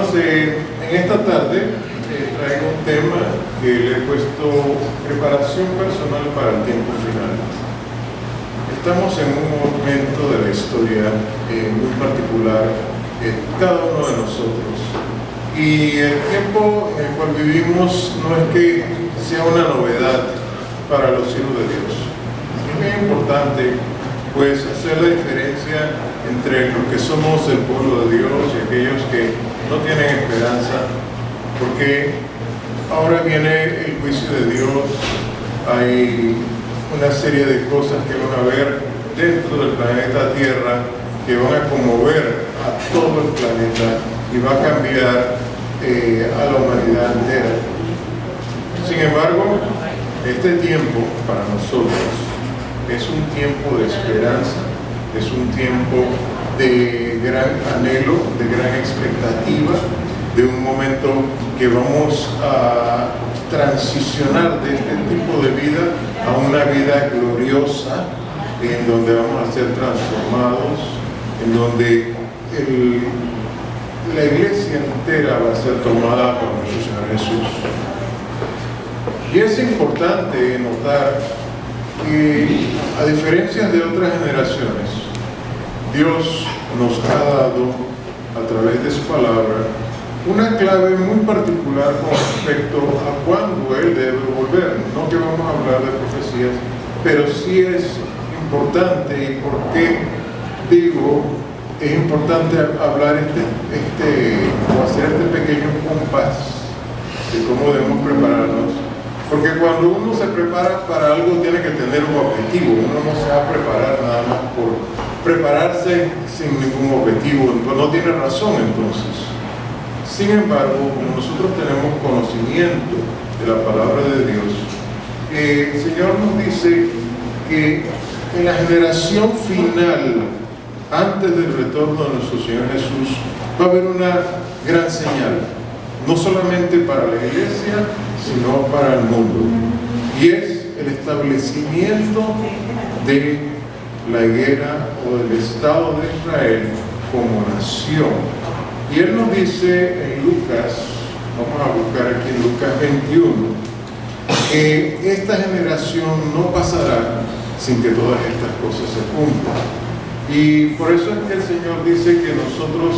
Hermanos, en esta tarde traigo un tema que le he puesto preparación personal para el tiempo final. Estamos en un momento de la historia muy particular, cada uno de nosotros. Y el tiempo en el cual vivimos no es que sea una novedad para los hijos de Dios. Es muy importante pues hacer la diferencia entre los que somos el pueblo de Dios y aquellos que no tienen esperanza, porque ahora viene el juicio de Dios. Hay una serie de cosas que van a haber dentro del planeta Tierra que van a conmover a todo el planeta y va a cambiar a la humanidad entera. Sin embargo, este tiempo para nosotros es un tiempo de esperanza, es un tiempo de gran anhelo, de gran expectativa, de un momento que vamos a transicionar de este tipo de vida a una vida gloriosa, en donde vamos a ser transformados, en donde la iglesia entera va a ser tomada por nuestro Señor Jesús. Y es importante notar que, a diferencia de otras generaciones, Dios nos ha dado a través de su palabra una clave muy particular con respecto a cuándo Él debe volver. No que vamos a hablar de profecías, pero sí es importante. ¿Y por qué digo es importante hablar o hacer este pequeño compás de cómo debemos prepararnos? Porque cuando uno se prepara para algo tiene que tener un objetivo. Uno no se va a preparar nada más por prepararse sin ningún objetivo, pues no tiene razón entonces. Sin embargo, como nosotros tenemos conocimiento de la palabra de Dios, el Señor nos dice que en la generación final, antes del retorno de nuestro Señor Jesús, va a haber una gran señal, no solamente para la iglesia, sino para el mundo, y es el establecimiento de la higuera o del Estado de Israel como nación. Y Él nos dice en Lucas, vamos a buscar aquí en Lucas 21, que esta generación no pasará sin que todas estas cosas se cumplan. Y por eso es que el Señor dice que nosotros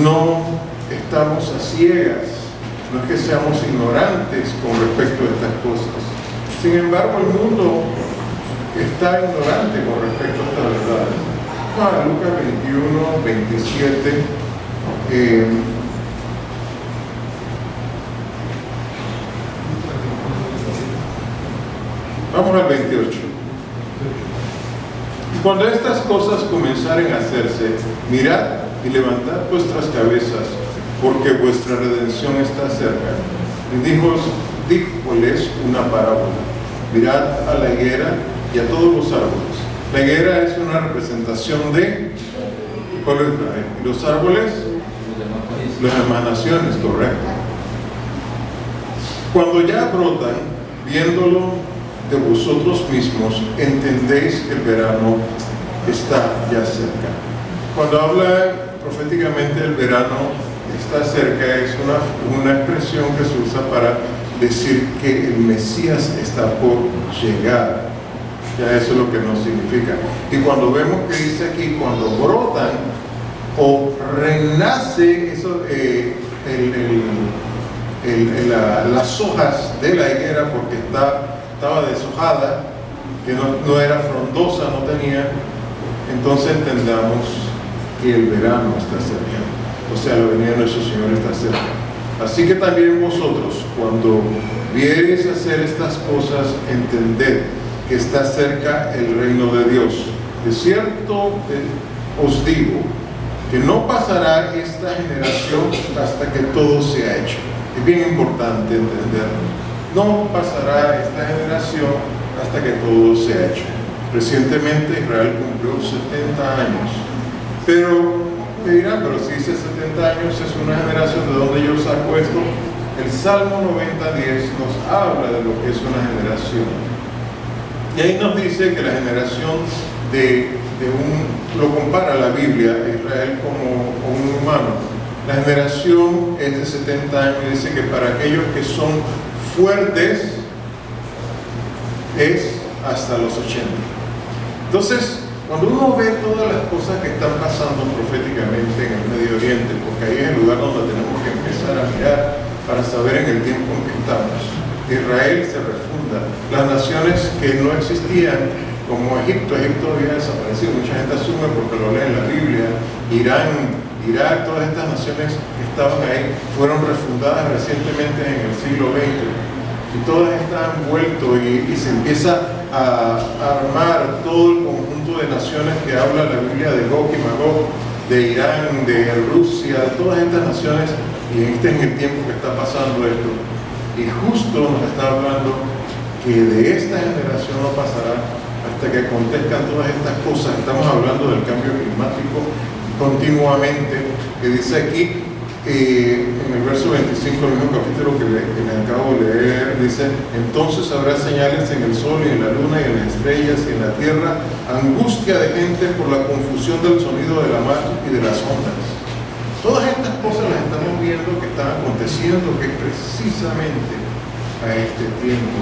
no estamos a ciegas, no es que seamos ignorantes con respecto a estas cosas. Sin embargo, el mundo está ignorante con respecto a estas verdades. Lucas 21, 27. Vamos al 28. Y cuando estas cosas comenzaren a hacerse, mirad y levantad vuestras cabezas, porque vuestra redención está cerca. Y díjoles una parábola: mirad a la higuera y a todos los árboles. La higuera es una representación de pueblo de Israel, y los árboles, las demás naciones, correcto. Cuando ya brotan, viéndolo de vosotros mismos, entendéis que el verano está ya cerca. Cuando habla proféticamente del verano está cerca, es una expresión que se usa para decir que el Mesías está por llegar. Ya eso es lo que nos significa. Y cuando vemos que dice aquí, cuando brotan o renace eso, las hojas de la higuera, porque estaba deshojada, que no era frondosa, no tenía, entonces entendamos que el verano está cerca, o sea, la venida de nuestro Señor está cerca. Así que también vosotros, cuando viereis hacer estas cosas, entended que está cerca el reino de Dios. De cierto os digo que no pasará esta generación hasta que todo sea hecho. Es bien importante entenderlo. No pasará esta generación hasta que todo sea hecho. Recientemente Israel cumplió 70 años. Pero me dirán, pero si dice 70 años es una generación, ¿de dónde yo saco esto? El Salmo 90:10 nos habla de lo que es una generación. Y ahí nos dice que la generación lo compara la Biblia a Israel como un humano. La generación es de 70 años y dice que para aquellos que son fuertes es hasta los 80. Entonces, cuando uno ve todas las cosas que están pasando proféticamente en el Medio Oriente, porque ahí es el lugar donde tenemos que empezar a mirar para saber en el tiempo en que estamos. Israel se refunda. Las naciones que no existían, como Egipto había desaparecido. Mucha gente asume porque lo lee en la Biblia. Irán, Irak, todas estas naciones que estaban ahí fueron refundadas recientemente en el siglo XX. Y todas están vuelto y se empieza a armar todo el conjunto de naciones que habla la Biblia de Gog y Magog, de Irán, de Rusia, de todas estas naciones, y este es el tiempo que está pasando esto. Y justo nos está hablando que de esta generación no pasará hasta que acontezcan todas estas cosas. Estamos hablando del cambio climático continuamente, que dice aquí, en el verso 25 del mismo capítulo que me acabo de leer, dice: entonces habrá señales en el sol y en la luna y en las estrellas y en la tierra, angustia de gente por la confusión del sonido de la mar y de las ondas. Todas estas cosas las estamos viendo que están aconteciendo, que es precisamente a este tiempo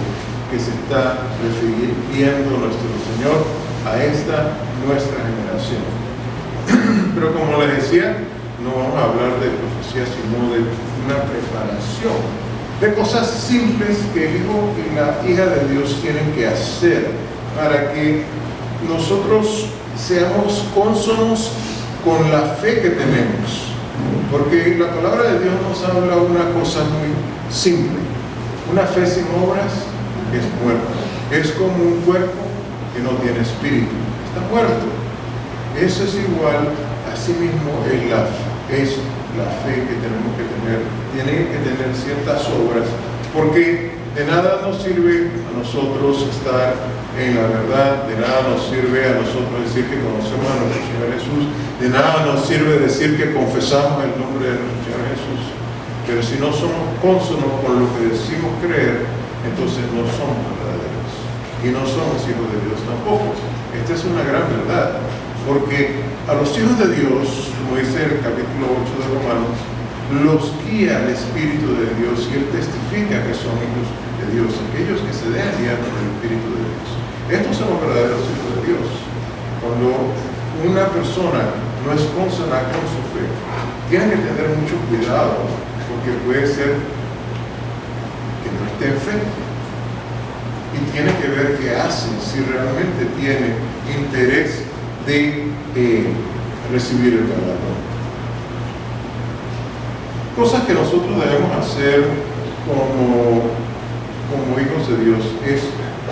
que se está refiriendo nuestro Señor, a esta nuestra generación. Pero como les decía, no vamos a hablar de profecía, sino de una preparación, de cosas simples que el hijo y la hija de Dios tienen que hacer para que nosotros seamos cónsonos con la fe que tenemos. Porque la palabra de Dios nos habla una cosa muy simple: una fe sin obras es muerta. Es como un cuerpo que no tiene espíritu, está muerto. Eso es igual, así mismo es la fe que tenemos que tener. Tiene que tener ciertas obras, porque de nada nos sirve a nosotros estar en la verdad, de nada nos sirve a nosotros decir que conocemos a nuestro Señor Jesús, de nada nos sirve decir que confesamos el nombre de nuestro Señor Jesús, pero si no somos cónsonos con lo que decimos creer, entonces no somos verdaderos y no somos hijos de Dios tampoco. Esta es una gran verdad, porque a los hijos de Dios, como dice el capítulo 8 de Romanos, los guía el Espíritu de Dios y Él testifica que son hijos de Dios, aquellos que se dejan guiar por el Espíritu de Dios. Estos son los verdaderos hijos de Dios. Cuando una persona no es consona con su fe, tiene que tener mucho cuidado, porque puede ser que no esté en fe. Y tiene que ver qué hace, si realmente tiene interés de recibir el galardón. Cosas que nosotros debemos hacer como hijos de Dios es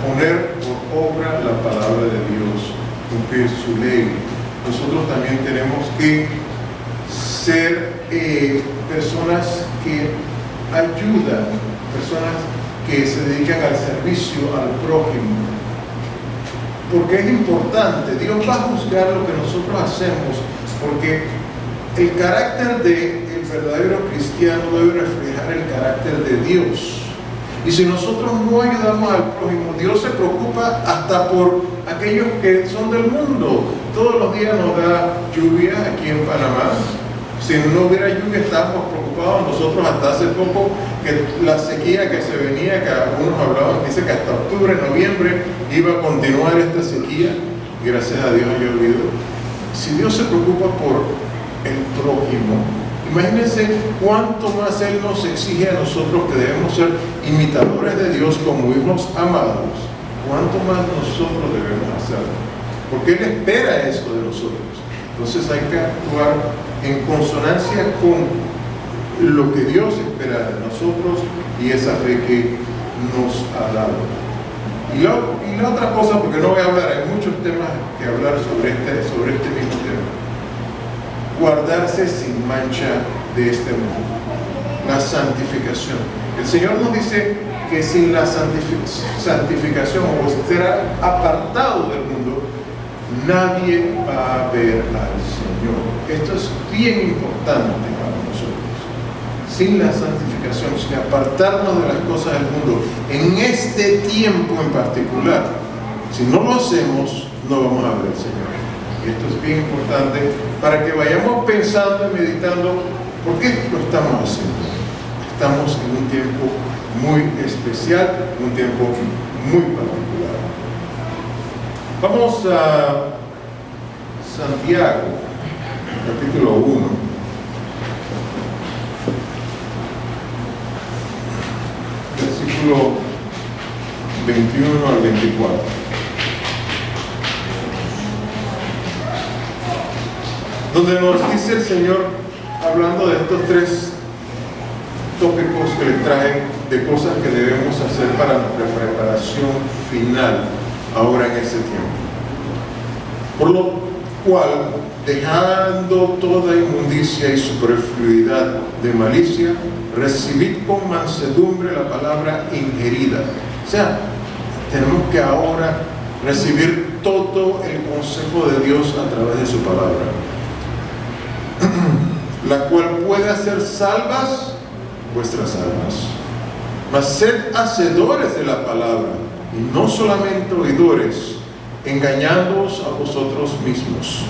poner por obra la palabra de Dios, cumplir su ley. Nosotros también tenemos que ser personas que ayudan, personas que se dedican al servicio al prójimo, porque es importante. Dios va a juzgar lo que nosotros hacemos, porque el carácter del verdadero cristiano debe reflejar el carácter de Dios. Y si nosotros no ayudamos al prójimo, Dios se preocupa hasta por aquellos que son del mundo. Todos los días nos da lluvia aquí en Panamá. Si no hubiera lluvia, estábamos preocupados nosotros hasta hace poco, que la sequía que se venía, que algunos hablaban, dice que hasta octubre, noviembre iba a continuar esta sequía. Gracias a Dios ha llovido. Si Dios se preocupa por el prójimo, imagínense cuánto más Él nos exige a nosotros, que debemos ser imitadores de Dios como hijos amados. Cuánto más nosotros debemos hacerlo, porque Él espera eso de nosotros. Entonces hay que actuar en consonancia con lo que Dios espera de nosotros y esa fe que nos ha dado. Y la otra cosa, porque no voy a hablar, hay muchos temas que hablar sobre este mismo tema: guardarse sin mancha de este mundo, la santificación. El Señor nos dice que sin la santificación, o ser apartado del mundo, nadie va a ver al Señor. Esto es bien importante para nosotros. Sin la santificación, sin apartarnos de las cosas del mundo, en este tiempo en particular, si no lo hacemos, no vamos a ver al Señor. Y esto es bien importante para que vayamos pensando y meditando, ¿Por qué lo estamos haciendo? Estamos en un tiempo muy especial, un tiempo muy particular. Vamos a Santiago, capítulo 1. Versículo 21 al 24. Donde nos dice el Señor, hablando de estos tres tópicos que les traen de cosas que debemos hacer para nuestra preparación final ahora en ese tiempo. Por lo cual, dejando toda inmundicia y superfluidad de malicia, recibid con mansedumbre la palabra ingerida. O sea, tenemos que ahora recibir todo el consejo de Dios a través de su palabra, la cual puede hacer salvas vuestras almas. Mas sed hacedores de la palabra, y no solamente oidores, engañándoos a vosotros mismos.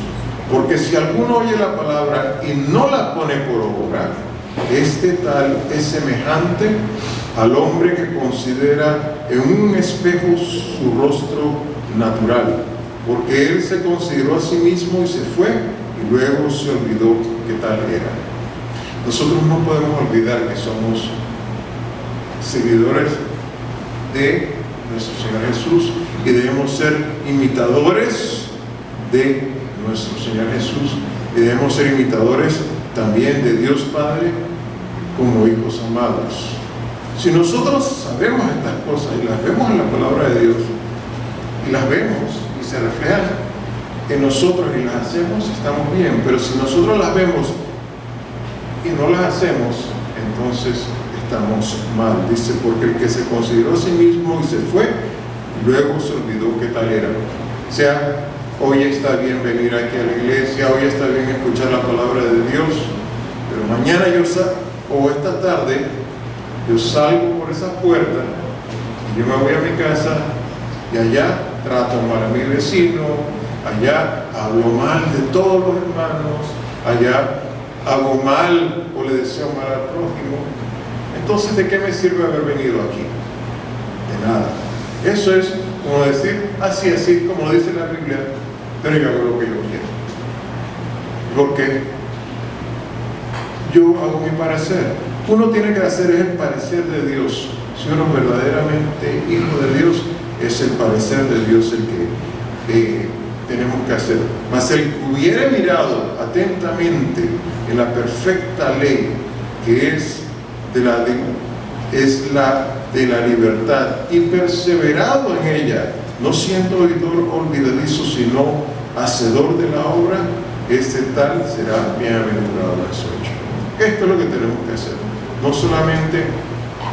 Porque si alguno oye la palabra y no la pone por obra, este tal es semejante al hombre que considera en un espejo su rostro natural, porque él se consideró a sí mismo y se fue, y luego se olvidó qué tal era. Nosotros no podemos olvidar que somos seguidores de nuestro Señor Jesús y debemos ser imitadores de nuestro Señor Jesús, y debemos ser imitadores también de Dios Padre como hijos amados. Si nosotros sabemos estas cosas y las vemos en la palabra de Dios, y las vemos y se reflejan en nosotros y las hacemos, estamos bien. Pero si nosotros las vemos y no las hacemos, entonces estamos mal. Dice, porque el que se consideró a sí mismo y se fue, y luego se olvidó qué tal era. O sea, hoy está bien venir aquí a la iglesia, hoy está bien escuchar la palabra de Dios, pero mañana o esta tarde, yo salgo por esa puerta, y yo me voy a mi casa, y allá trato mal a mi vecino, allá hablo mal de todos los hermanos, allá hago mal o le deseo mal al prójimo. Entonces, ¿de qué me sirve haber venido aquí? De nada. Eso es como decir, así, como dice la Biblia, pero yo hago lo que yo quiero. Porque yo hago mi parecer. Uno tiene que hacer es el parecer de Dios. Si uno es verdaderamente hijo de Dios, es el parecer de Dios el que tenemos que hacer. Mas el que hubiera mirado atentamente en la perfecta ley, que es la de la libertad, y perseverado en ella, no siendo oidor olvidadizo, sino hacedor de la obra, este tal será bienaventurado en su hecho. Esto es lo que tenemos que hacer. No solamente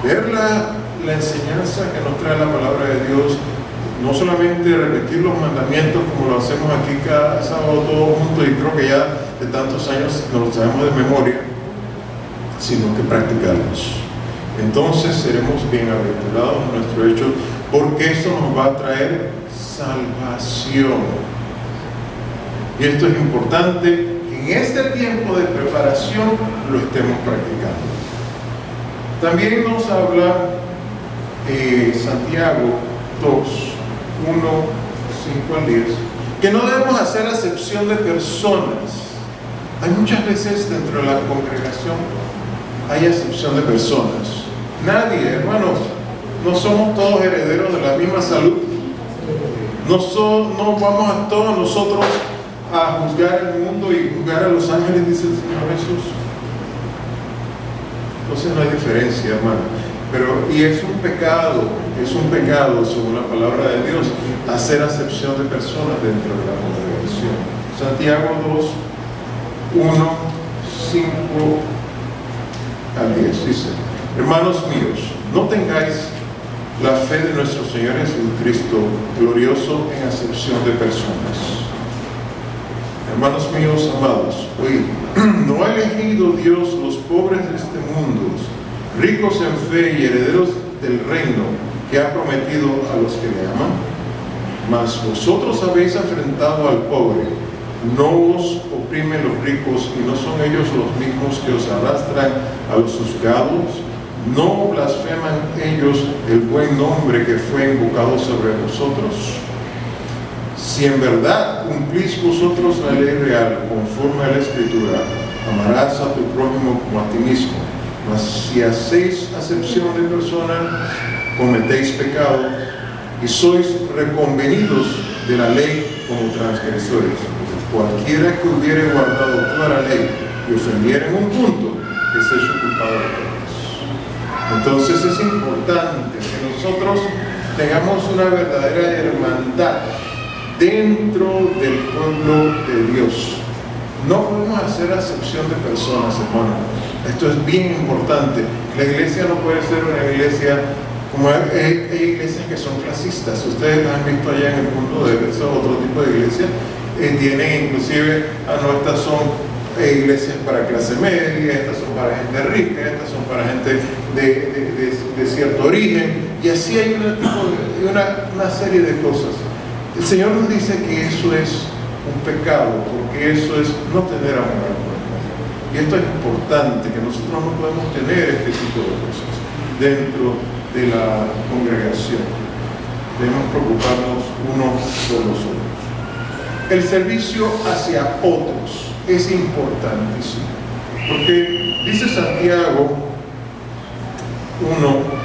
ver la enseñanza que nos trae la palabra de Dios, no solamente repetir los mandamientos como lo hacemos aquí cada sábado todos juntos, y creo que ya de tantos años nos lo sabemos de memoria, sino que practicarlos. Entonces seremos bienaventurados en nuestro hecho, porque eso nos va a traer salvación. Y esto es importante, que en este tiempo de preparación lo estemos practicando. También nos habla Santiago 2, 1, 5 al 10, que no debemos hacer acepción de personas. Hay muchas veces dentro de la congregación hay acepción de personas. Nadie, hermanos, no somos todos herederos de la misma salud. No vamos a todos nosotros a juzgar el mundo y juzgar a los ángeles, dice el Señor Jesús. Entonces no hay diferencia, hermano. Y es un pecado según la palabra de Dios, hacer acepción de personas dentro de la congregación. Santiago 2, 1, 5 al 10 dice: hermanos míos, no tengáis la fe de nuestro Señor Jesucristo glorioso en acepción de personas. Hermanos míos amados, oíd, ¿no ha elegido Dios los pobres de este mundo, ricos en fe y herederos del reino que ha prometido a los que le aman? Mas vosotros habéis afrentado al pobre, no os oprimen los ricos y no son ellos los mismos que os arrastran a los juzgados. ¿No blasfeman ellos el buen nombre que fue invocado sobre vosotros? Si en verdad cumplís vosotros la ley real conforme a la Escritura, amarás a tu prójimo como a ti mismo. Mas si hacéis acepción de personas, cometéis pecado y sois reconvenidos de la ley como transgresores. Cualquiera que hubiere guardado toda la ley y ofendiera en un punto, es hecho culpable de pecados. Entonces es importante que nosotros tengamos una verdadera hermandad dentro del pueblo de Dios. No podemos hacer acepción de personas, hermanos. Esto es bien importante. La iglesia no puede ser una iglesia como hay iglesias que son clasistas. Ustedes las han visto allá en el mundo de otro tipo de iglesias. Tienen inclusive, estas son iglesias para clase media, estas son para gente rica, estas son para gente de cierto origen, y así hay una serie de cosas. El Señor nos dice que eso es un pecado, porque eso es no tener amor al prójimo. Y esto es importante, que nosotros no podemos tener este tipo de cosas dentro de la congregación. Debemos preocuparnos unos por los otros. El servicio hacia otros es importantísimo, porque dice Santiago 1,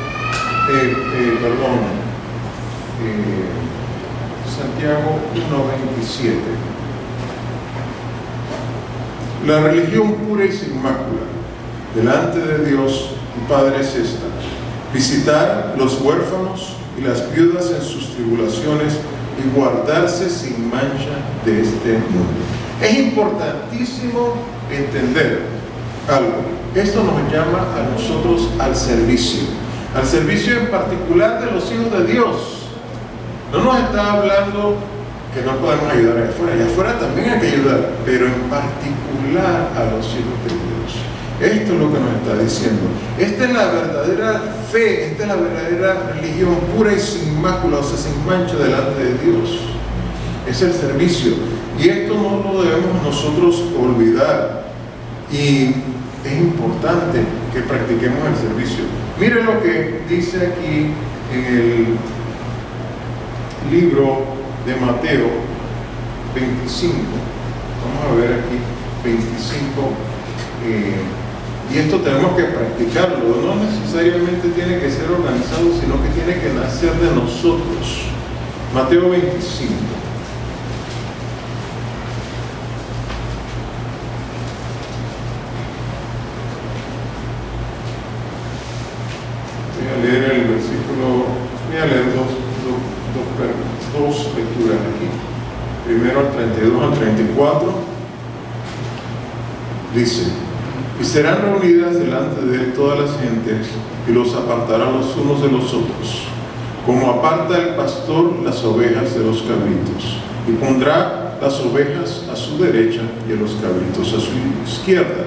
Santiago 1:27. La religión pura y sin mácula delante de Dios y Padre es esta: visitar los huérfanos y las viudas en sus tribulaciones y guardarse sin mancha de este mundo. Es importantísimo entender algo. Esto nos llama a nosotros al servicio en particular de los hijos de Dios. No nos está hablando que no podemos ayudar allá afuera también hay que ayudar, pero en particular a los hijos de Dios. Esto es lo que nos está diciendo. Esta es la verdadera fe, esta es la verdadera religión pura y sin mácula, o sea, sin mancha delante de Dios. Es el servicio. Y esto no lo debemos nosotros olvidar. Y es importante que practiquemos el servicio. Mire lo que dice aquí en el libro de Mateo 25. Vamos a ver aquí 25. Y esto tenemos que practicarlo. No necesariamente tiene que ser organizado, sino que tiene que nacer de nosotros. Mateo 25. Voy a leer el versículo, voy a leer dos lecturas aquí. Primero al 32 al 34. Dice: y serán reunidas delante de él todas las gentes, y los apartará los unos de los otros, como aparta el pastor las ovejas de los cabritos, y pondrá las ovejas a su derecha y a los cabritos a su izquierda.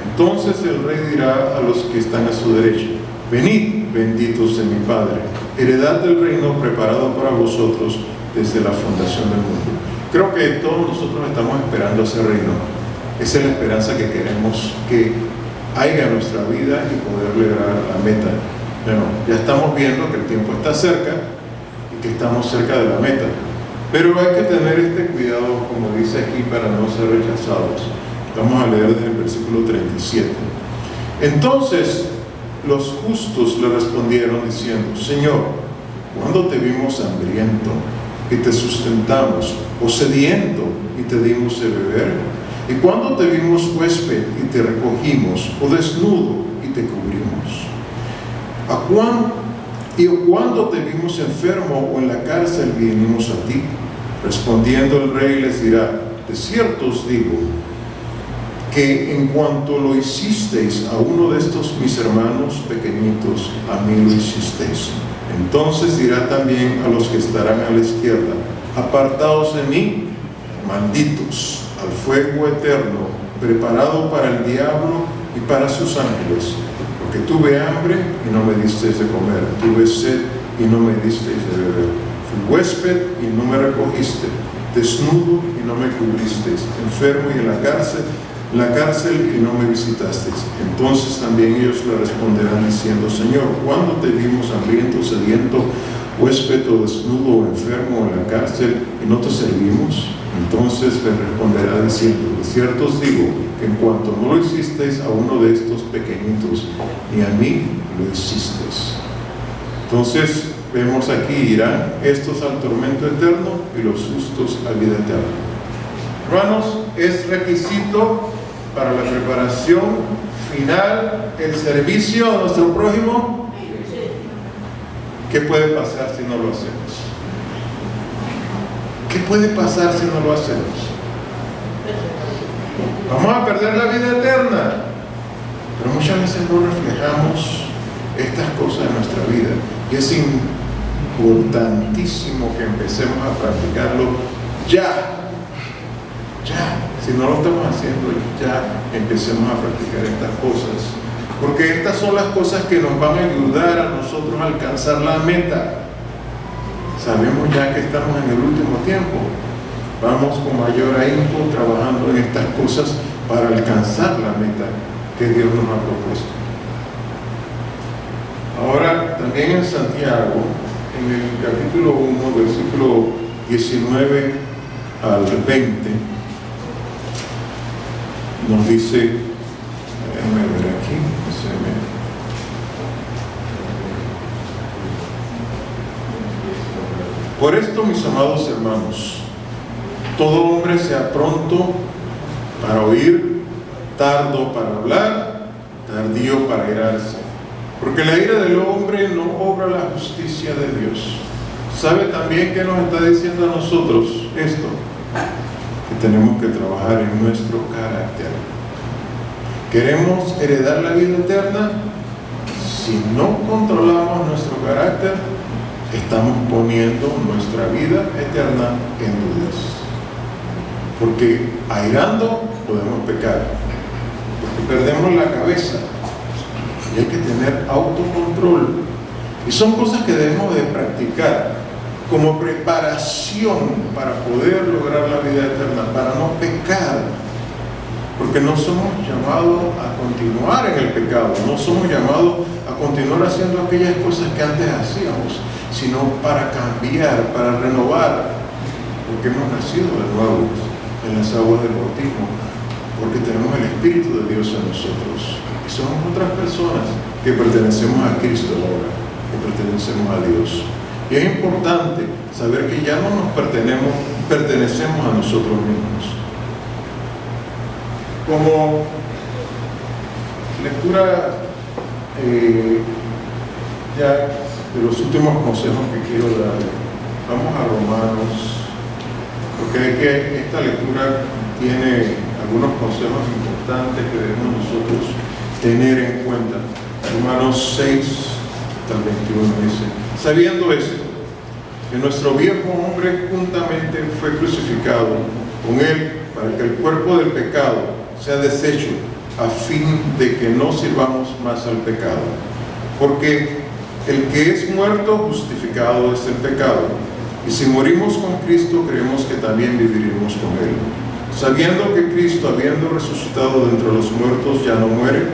Entonces el rey dirá a los que están a su derecha: venid, benditos de mi Padre, heredad del reino preparado para vosotros desde la fundación del mundo. Creo que todos nosotros estamos esperando ese reino. Esa es la esperanza que queremos que haya en nuestra vida y poder lograr la meta. Bueno, ya estamos viendo que el tiempo está cerca y que estamos cerca de la meta. Pero hay que tener este cuidado, como dice aquí, para no ser rechazados. Vamos a leer desde el versículo 37. Entonces los justos le respondieron diciendo: Señor, ¿cuándo te vimos hambriento y te sustentamos, o sediento y te dimos de beber? ¿Y cuándo te vimos huésped y te recogimos, o desnudo y te cubrimos? ¿Y cuándo te vimos enfermo o en la cárcel y vinimos a ti? Respondiendo el rey les dirá: de cierto os digo, que en cuanto lo hicisteis a uno de estos mis hermanos pequeñitos, a mí lo hicisteis. Entonces dirá también a los que estarán a la izquierda: apartaos de mí, malditos, al fuego eterno, preparado para el diablo y para sus ángeles, porque tuve hambre y no me disteis de comer, tuve sed y no me disteis de beber, fui huésped y no me recogiste, desnudo y no me cubristeis, enfermo y en la cárcel y no me visitasteis. Entonces también ellos le responderán diciendo: Señor, ¿cuándo te vimos hambriento, sediento, huésped o desnudo o enfermo en la cárcel y no te servimos? Entonces le responderá diciendo: de cierto os digo que en cuanto no lo hicisteis a uno de estos pequeñitos, ni a mí lo hicisteis. Entonces vemos aquí: irán estos al tormento eterno y los justos a vida eterna. Hermanos, es requisito para la preparación final el servicio a nuestro prójimo. ¿Qué puede pasar si no lo hacemos? ¿Qué puede pasar si no lo hacemos? Vamos a perder la vida eterna. Pero muchas veces no reflejamos estas cosas en nuestra vida. Y es importantísimo que empecemos a practicarlo ya. Si no lo estamos haciendo ya, empecemos a practicar estas cosas. Porque estas son las cosas que nos van a ayudar a nosotros a alcanzar la meta. Sabemos ya que estamos en el último tiempo. Vamos con mayor ahínco trabajando en estas cosas para alcanzar la meta que Dios nos ha propuesto. Ahora, también en Santiago, en el capítulo 1, versículo 19 al 20, nos dice, déjenme ver aquí, por esto, mis amados hermanos, todo hombre sea pronto para oír, tardo para hablar, tardío para airarse, porque la ira del hombre no obra la justicia de Dios. ¿Sabe también qué nos está diciendo a nosotros esto? Que tenemos que trabajar en nuestro carácter. ¿Queremos heredar la vida eterna? Si no controlamos nuestro carácter, estamos poniendo nuestra vida eterna en dudas. Porque airando podemos pecar, porque perdemos la cabeza, y hay que tener autocontrol. Y son cosas que debemos de practicar como preparación para poder lograr la vida eterna, para no pecar. Porque no somos llamados a continuar en el pecado, no somos llamados a continuar haciendo aquellas cosas que antes hacíamos, sino para cambiar, para renovar, porque hemos nacido de nuevo en las aguas del bautismo, porque tenemos el Espíritu de Dios en nosotros. Y somos otras personas que pertenecemos a Cristo ahora, que pertenecemos a Dios. Y es importante saber que ya no nos pertenecemos a nosotros mismos. Como lectura ya de los últimos consejos que quiero darle, vamos a Romanos, porque esta lectura tiene algunos consejos importantes que debemos nosotros tener en cuenta. Romanos 6 hasta el 21 dice: sabiendo esto, que nuestro viejo hombre juntamente fue crucificado con él, para que el cuerpo del pecado sea deshecho, a fin de que no sirvamos más al pecado. Porque el que es muerto, justificado es el pecado. Y si morimos con Cristo, creemos que también viviremos con Él. Sabiendo que Cristo, habiendo resucitado de entre los muertos, ya no muere,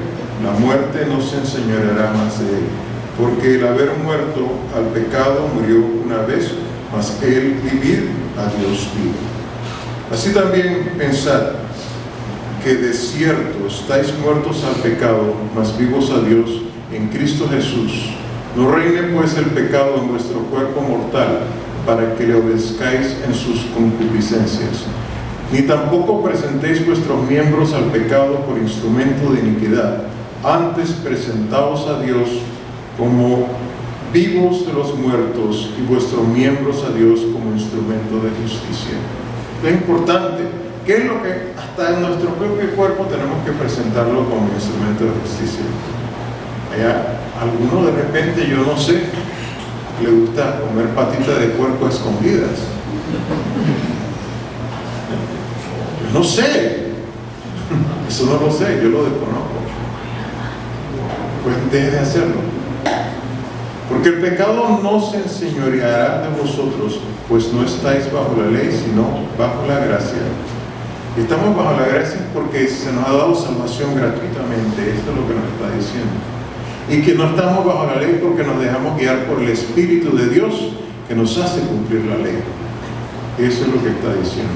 la muerte no se enseñoreará más de Él. Porque el haber muerto al pecado murió una vez, mas el vivir a Dios vive. Así también pensad que de cierto estáis muertos al pecado, mas vivos a Dios en Cristo Jesús. No reine pues el pecado en vuestro cuerpo mortal, para que le obedezcáis en sus concupiscencias. Ni tampoco presentéis vuestros miembros al pecado por instrumento de iniquidad, antes presentaos a Dios como vivos de los muertos y vuestros miembros a Dios como instrumento de justicia. Es importante, ¿qué es lo que hasta en nuestro propio cuerpo tenemos que presentarlo como instrumento de justicia? Allá, alguno de repente, yo no sé, le gusta comer patitas de puerco a escondidas. Yo no sé, eso no lo sé, yo lo desconozco. Pues deje de hacerlo, porque el pecado no se enseñoreará de vosotros, pues no estáis bajo la ley, sino bajo la gracia. Estamos bajo la gracia porque se nos ha dado salvación gratuitamente. Esto es lo que nos está diciendo. Y que no estamos bajo la ley porque nos dejamos guiar por el Espíritu de Dios que nos hace cumplir la ley. Eso es lo que está diciendo.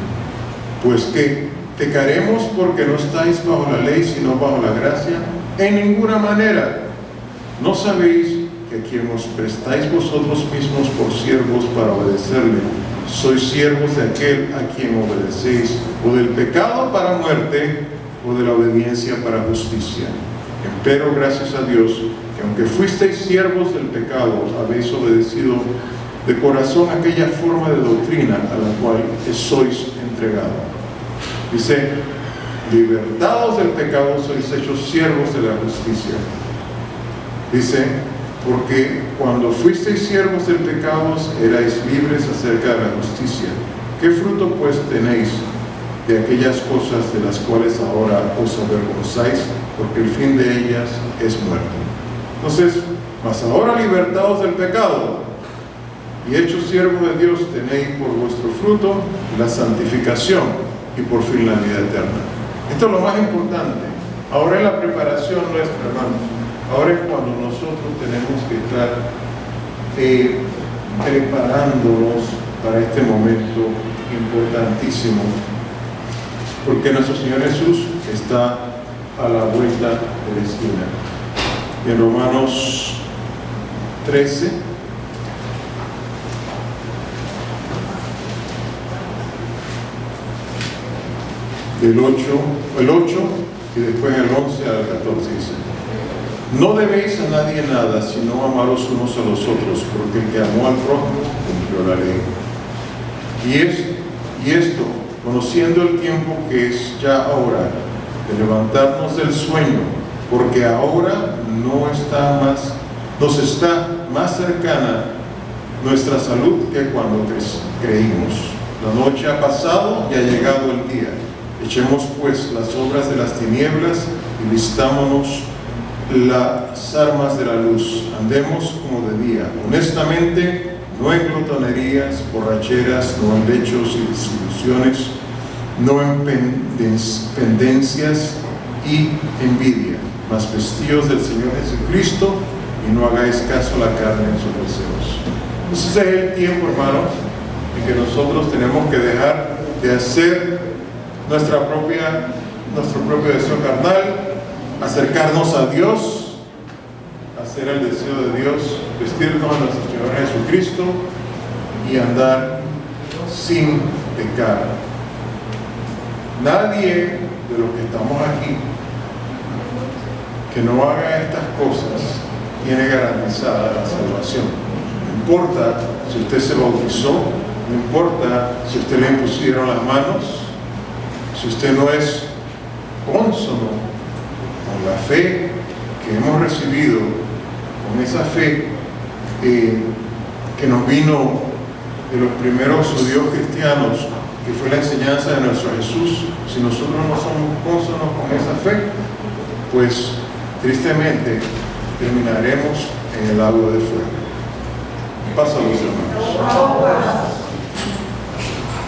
Pues que pecaremos porque no estáis bajo la ley, sino bajo la gracia. En ninguna manera. ¿No sabéis que a quien os prestáis vosotros mismos por siervos para obedecerle, sois siervos de aquel a quien obedecéis, o del pecado para muerte, o de la obediencia para justicia? Empero, gracias a Dios, que aunque fuisteis siervos del pecado, habéis obedecido de corazón aquella forma de doctrina a la cual sois entregados. Dice, libertados del pecado, sois hechos siervos de la justicia. Dice, porque cuando fuisteis siervos del pecado, erais libres acerca de la justicia. ¿Qué fruto pues tenéis de aquellas cosas de las cuales ahora os avergonzáis? Porque el fin de ellas es muerte. Entonces, mas ahora libertados del pecado y hechos siervos de Dios, tenéis por vuestro fruto la santificación y por fin la vida eterna. Esto es lo más importante. Ahora es la preparación nuestra, hermanos. Ahora es cuando nosotros tenemos que estar preparándonos para este momento importantísimo, porque nuestro Señor Jesús está a la vuelta de la esquina. Y en Romanos 13, el 8 y después el 11 al 14 dice: no debéis a nadie nada, sino amaros unos a los otros, porque el que amó al prójimo cumplió la ley. Y esto, conociendo el tiempo que es ya ahora de levantarnos del sueño, porque ahora nos está más cercana nuestra salud que cuando creímos. La noche ha pasado y ha llegado el día. Echemos pues las obras de las tinieblas y vistámonos las armas de la luz. Andemos como de día, honestamente, no en glotonerías, borracheras, no en lechos y disilusiones, no en pendencias y envidia, mas vestidos del Señor Jesucristo y no hagáis caso a la carne en sus deseos. Entonces es el tiempo, hermanos, en que nosotros tenemos que dejar de hacer nuestro propio deseo carnal, acercarnos a Dios, hacer el deseo de Dios, vestirnos a nuestro Señor Jesucristo y andar sin pecar. Nadie de los que estamos aquí que no haga estas cosas tiene garantizada la salvación. No importa si usted se bautizó, no importa si usted le impusieron las manos, si usted no es cónsono con la fe que hemos recibido, con esa fe que nos vino de los primeros judíos cristianos, que fue la enseñanza de nuestro Jesús. Si nosotros no somos cónsonos con esa fe, pues tristemente terminaremos en el lago de fuego. Pasa, los hermanos.